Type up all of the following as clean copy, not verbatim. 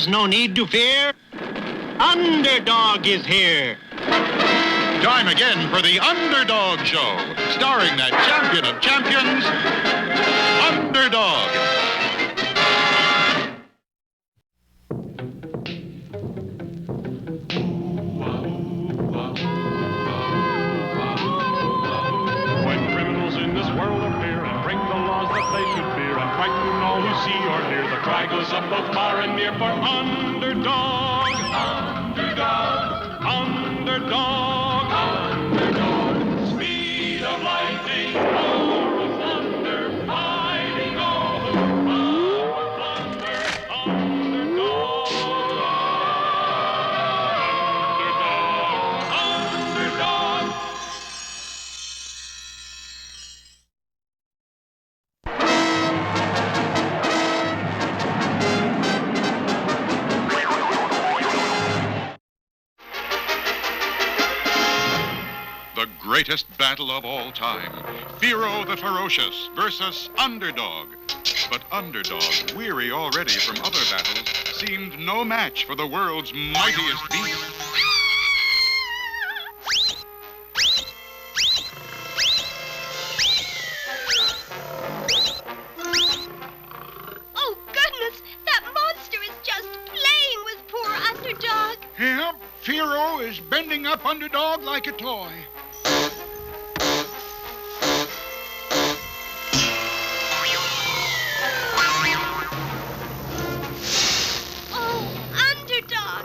is no need to fear. Underdog is here. Time again for the Underdog Show, starring that champion of champions, Underdog. When criminals in this world appear and break the laws that they should fear and frighten all who see or hear, the cry goes up both far and near for Underdog. Underdog. Underdog. Underdog. Speed of lightning, power of thunder, fighting all who plunder. Underdog. Underdog. Underdog. The greatest battle of all time, Fearo the Ferocious versus Underdog. But Underdog, weary already from other battles, seemed no match for the world's mightiest beast. Oh, goodness! That monster is just playing with poor Underdog. Yep, Fearo is bending up Underdog like a toy. Oh, Underdog!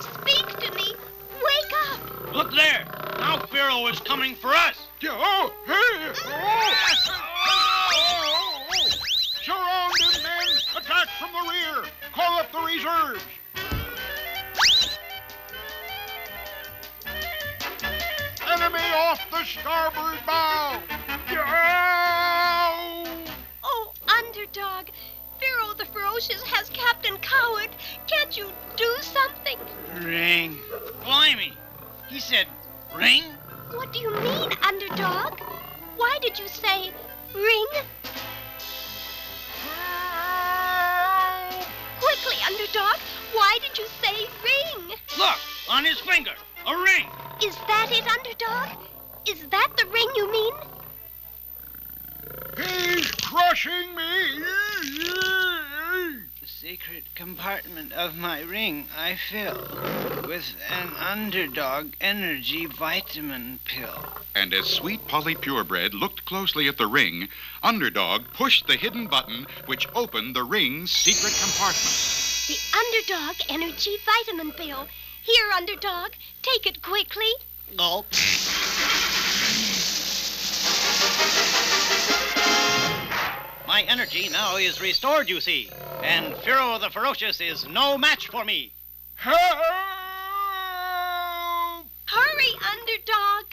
Speak to me! Wake up! Look there. Now Fearo is coming for us. Oh, hey! Surround him, men! Attack from the rear! Call up the reserves! Enemy off the starboard bow! Oh, Underdog! Fearo the Ferocious has Captain Coward. Can't you do something? Ring. Blimey. He said ring? What do you mean, Underdog? Why did you say ring? Quickly, Underdog! Why did you say ring? Look, on his finger. A ring. Is that it, Underdog? Is that the ring you mean? He's crushing me! The secret compartment of my ring I fill with an Underdog energy vitamin pill. And as Sweet Polly Purebred looked closely at the ring, Underdog pushed the hidden button which opened the ring's secret compartment. The Underdog energy vitamin pill. Here, Underdog. Take it quickly. Gulp. My energy now is restored, you see. And Fearo the Ferocious is no match for me. Help! Hurry, Underdog.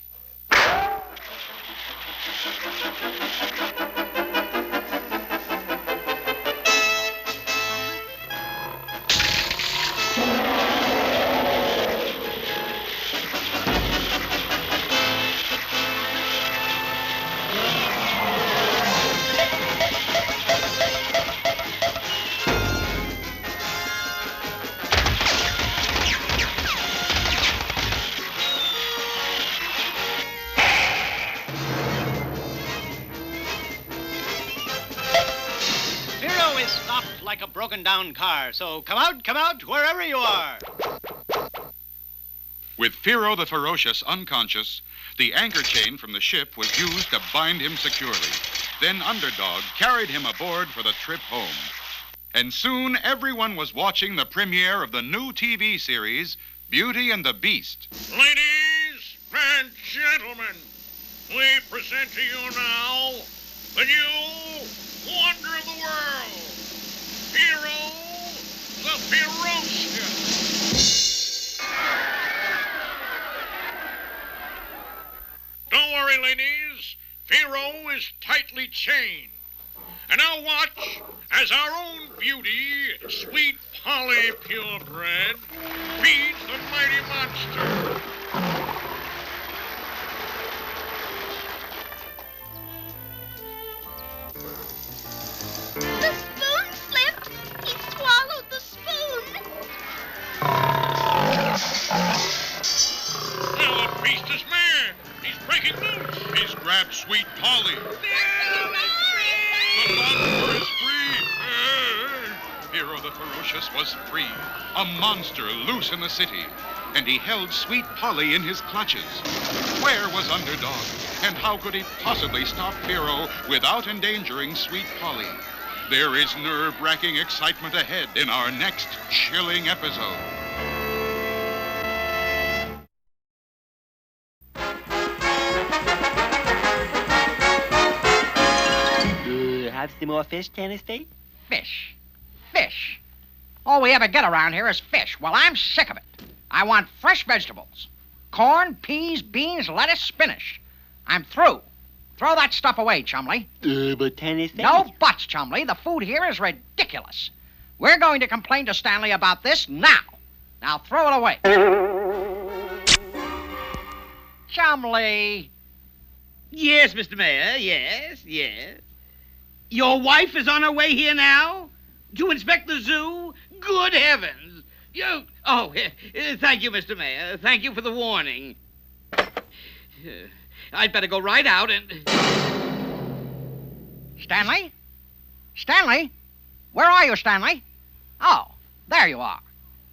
Fearo is stopped like a broken-down car, so come out, wherever you are. With Fearo the Ferocious unconscious, the anchor chain from the ship was used to bind him securely. Then Underdog carried him aboard for the trip home. And soon everyone was watching the premiere of the new TV series, Beauty and the Beast. Ladies and gentlemen, we present to you now the new wonder of the world, Fearo the Ferocious. Don't worry, ladies. Fearo is tightly chained. And now watch as our own beauty, Sweet Polly Purebred, feeds the mighty monster. The spoon slipped. He swallowed the spoon. ferocious was free, a monster loose in the city, and he held Sweet Polly in his clutches. Where was Underdog, and how could he possibly stop Fearo without endangering Sweet Polly? There is nerve-wracking excitement ahead in our next chilling episode. Have some more fish, Tennessee? Fish. Fish. All we ever get around here is fish. Well, I'm sick of it. I want fresh vegetables. Corn, peas, beans, lettuce, spinach. I'm through. Throw that stuff away, Chumley. But Tennessee... No buts, Chumley. The food here is ridiculous. We're going to complain to Stanley about this now. Now throw it away. Chumley. Yes, Mr. Mayor, yes. Your wife is on her way here now? To inspect the zoo? Good heavens! Thank you, Mr. Mayor. Thank you for the warning. I'd better go right out and... Stanley? Stanley? Where are you, Stanley? Oh, there you are.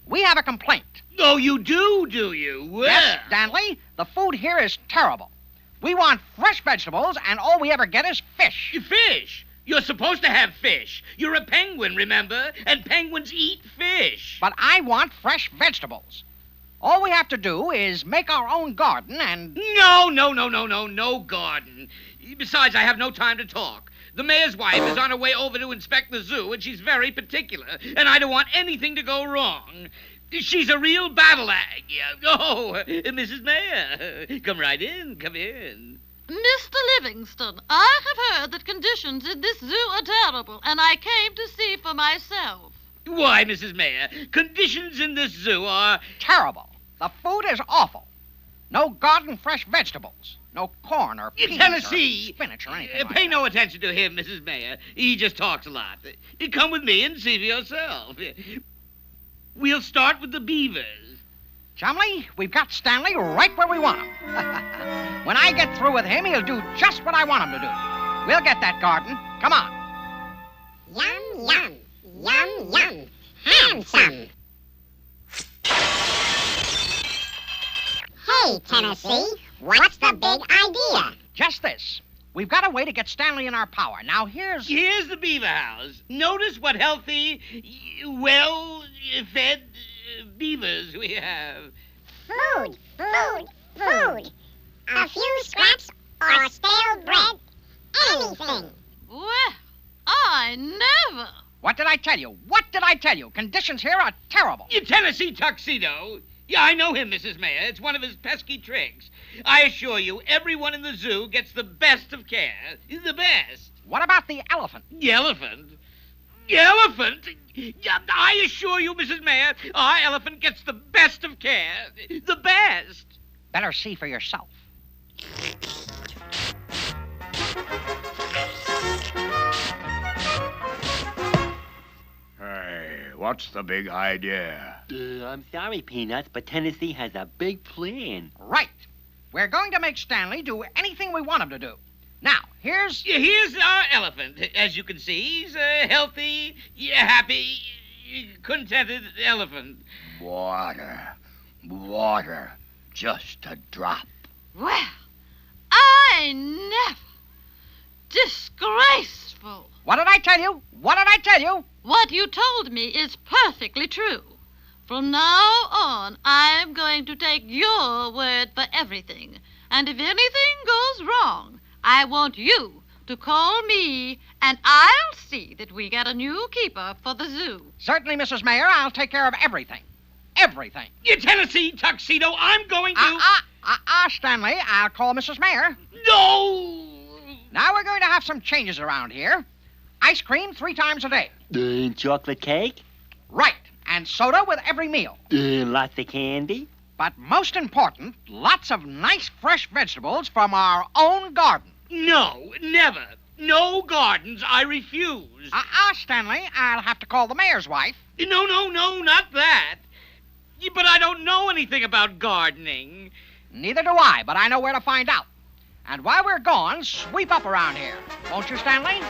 We have a complaint. Oh, you do you? Well... Yes, Stanley. The food here is terrible. We want fresh vegetables, and all we ever get is fish. Fish? You're supposed to have fish. You're a penguin, remember? And penguins eat fish. But I want fresh vegetables. All we have to do is make our own garden and... No garden. Besides, I have no time to talk. The mayor's wife is on her way over to inspect the zoo, and she's very particular, and I don't want anything to go wrong. She's a real battle axe. Oh, Mrs. Mayor, come right in, come in. Mr. Livingston, I have heard that conditions in this zoo are terrible, and I came to see for myself. Why, Mrs. Mayor, conditions in this zoo are... terrible. The food is awful. No garden fresh vegetables. No corn or peas Tennessee, or spinach or anything like pay that. no attention to him, Mrs. Mayor. He just talks a lot. Come with me and see for yourself. We'll start with the beavers. Chumley, we've got Stanley right where we want him. When I get through with him, he'll do just what I want him to do. We'll get that garden. Come on. Yum, yum. Yum, yum. Handsome. Hey, Tennessee, what's the big idea? Just this. We've got a way to get Stanley in our power. Now, here's the beaver house. Notice what healthy, well-fed beavers we have. Food. A few scraps or stale bread, anything. Well, I never. What did I tell you? What did I tell you? Conditions here are terrible. Your Tennessee tuxedo. Yeah, I know him, Mrs. Mayor. It's one of his pesky tricks. I assure you, everyone in the zoo gets the best of care. The best. What about the elephant? The elephant? The elephant? Yeah, I assure you, Mrs. Mayor, our elephant gets the best of care. The best. Better see for yourself. Hey, what's the big idea? I'm sorry, Peanuts, but Tennessee has a big plan. Right. We're going to make Stanley do anything we want him to do. Now, here's our elephant. As you can see, he's a healthy, happy, contented elephant. Water. Just a drop. Well, I never. Disgraceful. What did I tell you? What you told me is perfectly true. From now on, I'm going to take your word for everything. And if anything goes wrong, I want you to call me, and I'll see that we get a new keeper for the zoo. Certainly, Mrs. Mayor, I'll take care of everything. Everything. You Tennessee tuxedo, I'm going to... Stanley, I'll call Mrs. Mayor. No! Now we're going to have some changes around here. Ice cream 3 times a day. Chocolate cake? Right. And soda with every meal. Lots of candy? But most important, lots of nice fresh vegetables from our own garden. No, never. No gardens, I refuse. Stanley, I'll have to call the mayor's wife. No, not that. But I don't know anything about gardening. Neither do I, but I know where to find out. And while we're gone, sweep up around here. Won't you, Stanley?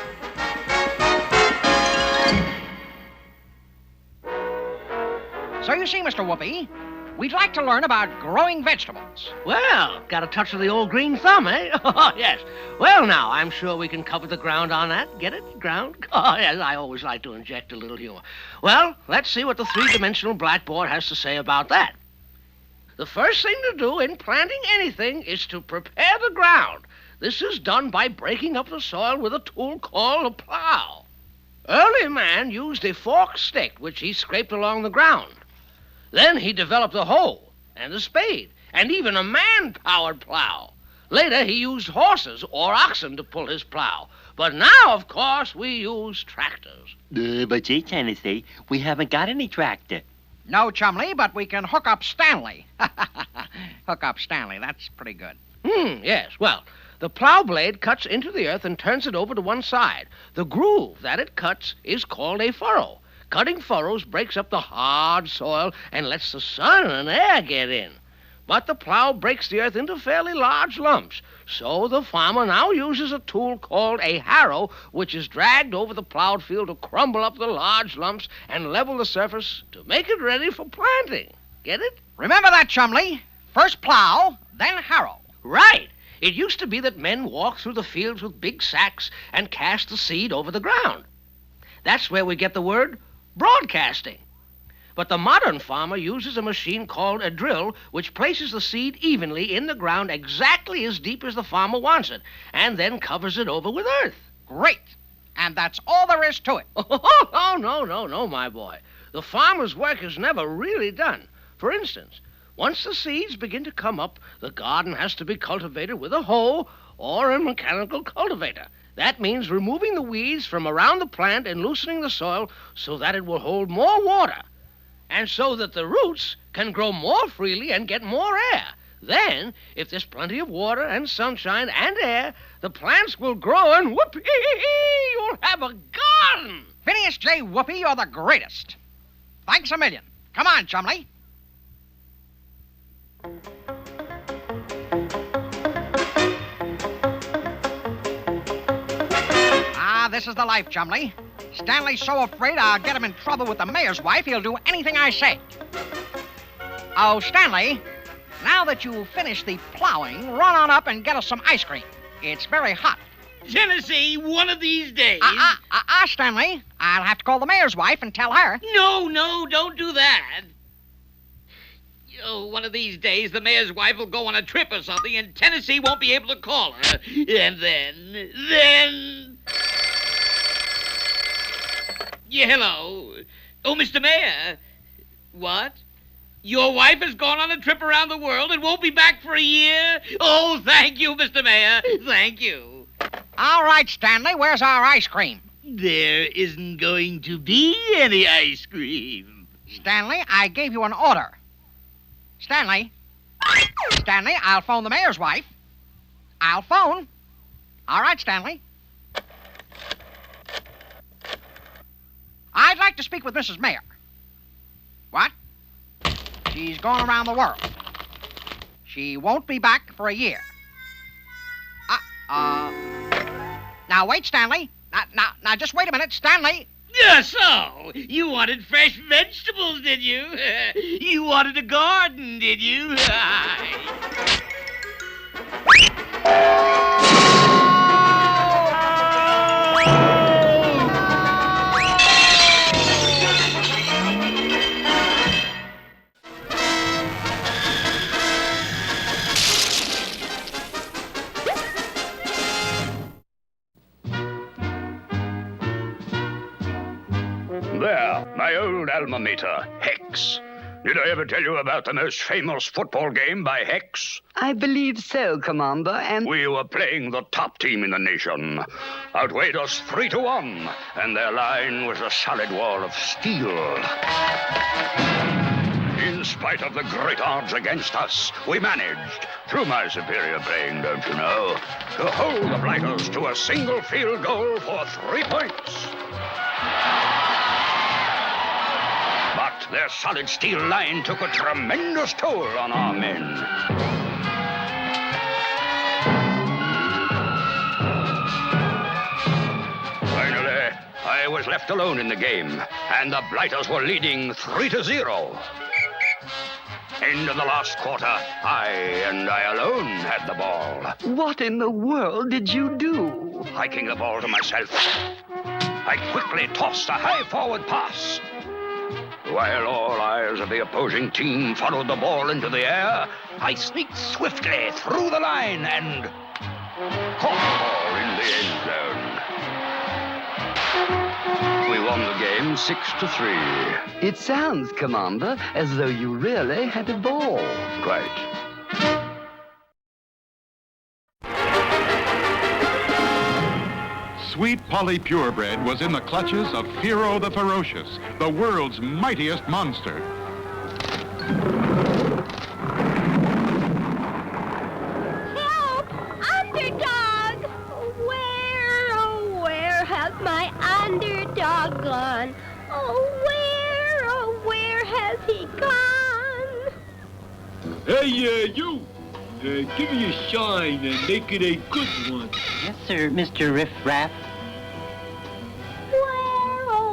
So you see, Mr. Whoopi, we'd like to learn about growing vegetables. Well, got a touch of the old green thumb, eh? Oh, yes. Well, now, I'm sure we can cover the ground on that. Get it? Ground? Oh, yes, I always like to inject a little humor. Well, let's see what the three-dimensional blackboard has to say about that. The first thing to do in planting anything is to prepare the ground. This is done by breaking up the soil with a tool called a plow. Early man used a forked stick, which he scraped along the ground. Then he developed a hoe and a spade and even a man-powered plow. Later, he used horses or oxen to pull his plow. But now, of course, we use tractors. But gee, Tennessee, we haven't got any tractor. No, Chumley, but we can hook up Stanley. Hook up Stanley, that's pretty good. Yes. Well, the plow blade cuts into the earth and turns it over to one side. The groove that it cuts is called a furrow. Cutting furrows breaks up the hard soil and lets the sun and air get in. But the plow breaks the earth into fairly large lumps. So the farmer now uses a tool called a harrow, which is dragged over the plowed field to crumble up the large lumps and level the surface to make it ready for planting. Get it? Remember that, Chumley. First plow, then harrow. Right. It used to be that men walked through the fields with big sacks and cast the seed over the ground. That's where we get the word broadcasting. But the modern farmer uses a machine called a drill, which places the seed evenly in the ground exactly as deep as the farmer wants it, and then covers it over with earth. Great. And that's all there is to it. Oh, no, my boy. The farmer's work is never really done. For instance, once the seeds begin to come up, the garden has to be cultivated with a hoe or a mechanical cultivator. That means removing the weeds from around the plant and loosening the soil so that it will hold more water, and so that the roots can grow more freely and get more air. Then, if there's plenty of water and sunshine and air, the plants will grow and whoopee, you'll have a garden. Phineas J. Whoopi, you're the greatest. Thanks a million. Come on, Chumley. This is the life, Chumley. Stanley's so afraid I'll get him in trouble with the mayor's wife, he'll do anything I say. Oh, Stanley, now that you've finished the plowing, run on up and get us some ice cream. It's very hot. Tennessee, one of these days. Stanley. I'll have to call the mayor's wife and tell her. No, don't do that. Oh, one of these days, the mayor's wife will go on a trip or something, and Tennessee won't be able to call her. And then... Yeah, hello. Oh, Mr. Mayor. What? Your wife has gone on a trip around the world and won't be back for a year? Oh, thank you, Mr. Mayor. Thank you. All right, Stanley, where's our ice cream? There isn't going to be any ice cream. Stanley, I gave you an order. Stanley, I'll phone the mayor's wife. I'll phone. All right, Stanley. I'd like to speak with Mrs. Mayor. What? She's going around the world. She won't be back for a year. Now, wait, Stanley. Now, just wait a minute, Stanley. So, you wanted fresh vegetables, did you? You wanted a garden, did you? There, my old alma mater, Hex. Did I ever tell you about the most famous football game by Hex? I believe so, Commander, and... We were playing the top team in the nation. Outweighed us 3-1, and their line was a solid wall of steel. In spite of the great odds against us, we managed, through my superior playing, don't you know, to hold the Blighters to a single field goal for 3 points. But their solid steel line took a tremendous toll on our men. Finally, I was left alone in the game, and the Blighters were leading 3-0. End of the last quarter, I alone had the ball. What in the world did you do? Hiking the ball to myself, I quickly tossed a high forward pass. While all eyes of the opposing team followed the ball into the air, I sneaked swiftly through the line and caught the ball in the end zone. We won the game 6-3. It sounds, Commander, as though you really had a ball. Quite. Sweet Polly Purebred was in the clutches of Fearo the Ferocious, the world's mightiest monster. Help! Underdog! Where, oh, where has my underdog gone? Oh, where has he gone? Hey, you! Give me a shine and make it a good one. Yes, sir, Mr. Riff Raff.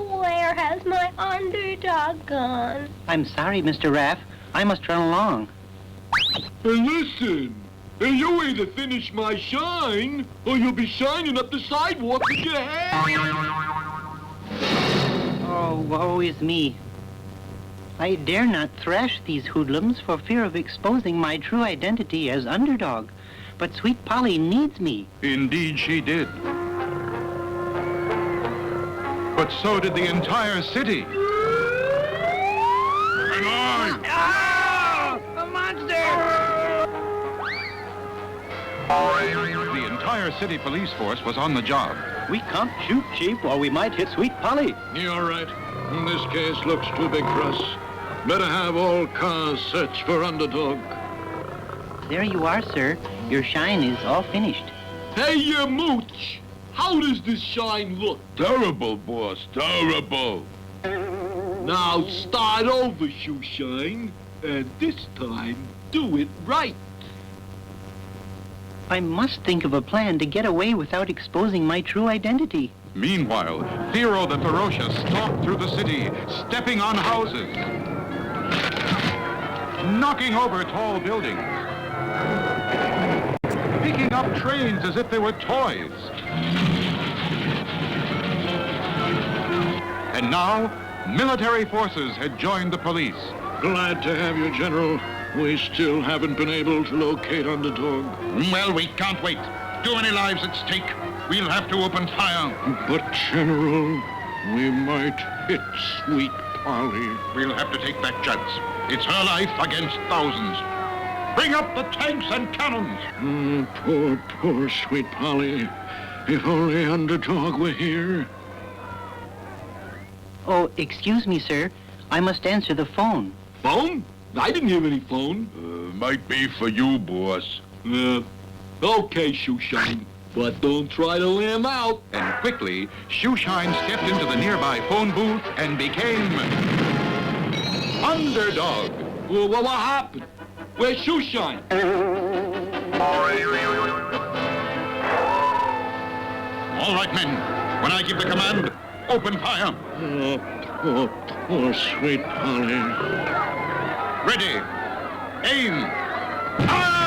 Where has my underdog gone? I'm sorry, Mr. Raff. I must run along. Hey, listen. Hey, you either finish my shine, or you'll be shining up the sidewalk with your head. Oh, woe is me. I dare not thrash these hoodlums for fear of exposing my true identity as Underdog. But Sweet Polly needs me. Indeed she did. But so did the entire city. Hang on! Oh, a monster! The entire city police force was on the job. We can't shoot, Chief, or we might hit Sweet Polly. You're right. This case looks too big for us. Better have all cars search for Underdog. There you are, sir. Your shine is all finished. Hey, Mooch! How does this shine look? Terrible, boss, terrible. Now start over, Shoe Shine, and this time do it right. I must think of a plan to get away without exposing my true identity. Meanwhile, Fearo the Ferocious stalked through the city, stepping on houses, knocking over tall buildings, picking up trains as if they were toys. And now, military forces had joined the police. Glad to have you, General. We still haven't been able to locate Underdog. Well, we can't wait. Too many lives at stake. We'll have to open fire. But, General, we might hit Sweet Polly. We'll have to take that chance. It's her life against thousands. Bring up the tanks and cannons. Poor Sweet Polly. If only Underdog were here. Oh, excuse me, sir. I must answer the phone. Phone? I didn't hear any phone. Might be for you, boss. Okay, Shoeshine. But don't try to lamb out. And quickly, Shoeshine stepped into the nearby phone booth and became Underdog. Well, what happened? Where's Shoeshine? All right, men. When I give the command, open fire. Poor Sweet Polly. Ready. Aim. Fire!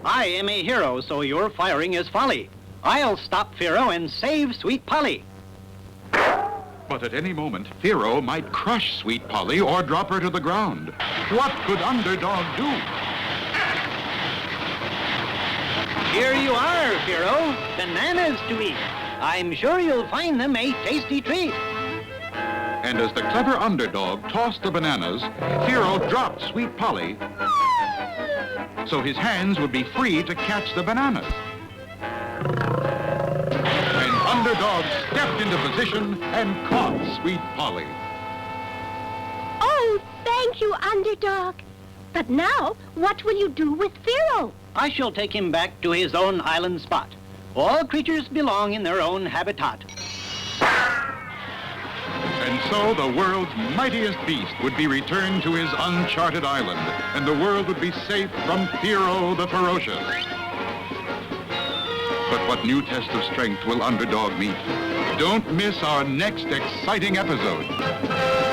I am a hero, so your firing is folly. I'll stop Fearo and save Sweet Polly. But at any moment, Fearo might crush Sweet Polly or drop her to the ground. What could Underdog do? Here you are, Fearo. Bananas to eat. I'm sure you'll find them a tasty treat. And as the clever Underdog tossed the bananas, Fearo dropped Sweet Polly so his hands would be free to catch the bananas. And Underdog stepped into position and caught Sweet Polly. Oh, thank you, Underdog. But now, what will you do with Fearo? I shall take him back to his own island spot. All creatures belong in their own habitat. And so the world's mightiest beast would be returned to his uncharted island, and the world would be safe from Fearo the Ferocious. But what new test of strength will Underdog meet? Don't miss our next exciting episode.